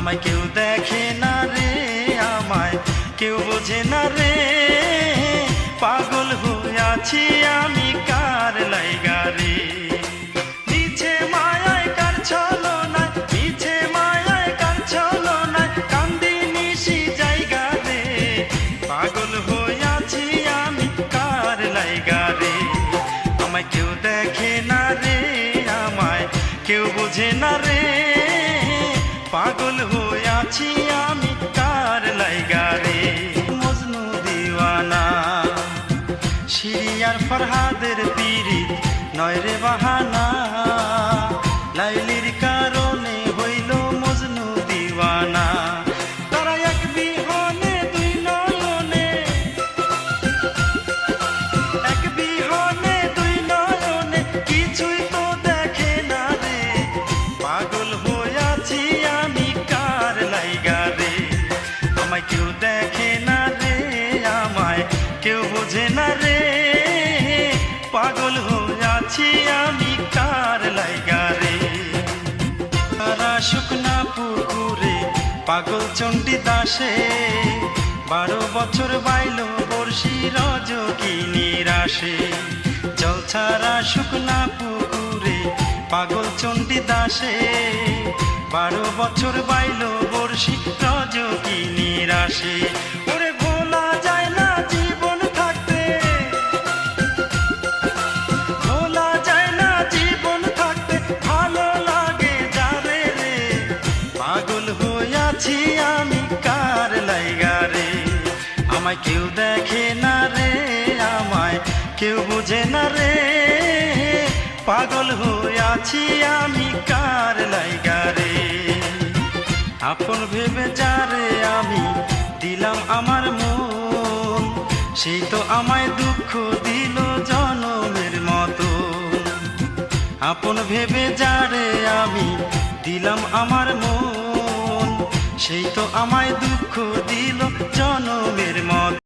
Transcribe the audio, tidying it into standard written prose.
আমায় কেউ দেখে না রে, আমায় কেউ বোঝে না রে, পাগল হয়ে আছি আমি কার লাইগা রে। মিছে মায়ায় কার ছলনায়, মিছে মায়ায় কার ছলনায় কান্দি নিশি জায়গা রে, পাগল হয়ে আছি আমি কার লাইগা রে। আমায় কেউ দেখে না রে, আমায় কেউ বোঝে না রে, পাগল হয়ে আছি আমি কার লাইগা রে। মজনু দিওয়ানা শিরিয়ার ফরহাদের পীরিত নয় রে বাহানা, লাইলির কারণে হইল মজনু দিওয়ানা। তারা এক বিহনে দুই নয়নে, এক বিহনে দুই নয়নে কিছুই তো দেখে না রে, পাগল হয়ে আছি আমি কার লাইগা রে। আমায় কেউ দেখে না রে, আমায় কেউ বোঝে না রে, পাগল হয়ে আছি আমি কার লাইগা রে। তারা শুকনা পুকুরে পাগল চণ্ডী দাসে, 12 বছর বাইল বর্ষি রজকিনীর আসে। জল ছাড়া শুকনা পুকুরে পাগল চণ্ডী দাসে, 12 বছর বাইল বর্ষি রজকিনীর আসে। ওরে ভোলা যায় না জীবন থাকতে, ভোলা যায় না জীবন থাকতে, ভালো লাগে যারে রে, পাগল হয়ে আছি আমি কার লাইগা রে। আমায় কেউ দেখে না রে, আমায় কেউ বোঝে না রে, পাগল হয়ে আছি আমি কার লাইগা রে। আপন ভেবে যারে আমি দিলাম আমার মন, সেই তো আমায় দুঃখ দিল জনমের মতো। আপন ভেবে যারে আমি দিলাম আমার মন, সেই তো আমায় দুঃখ দিল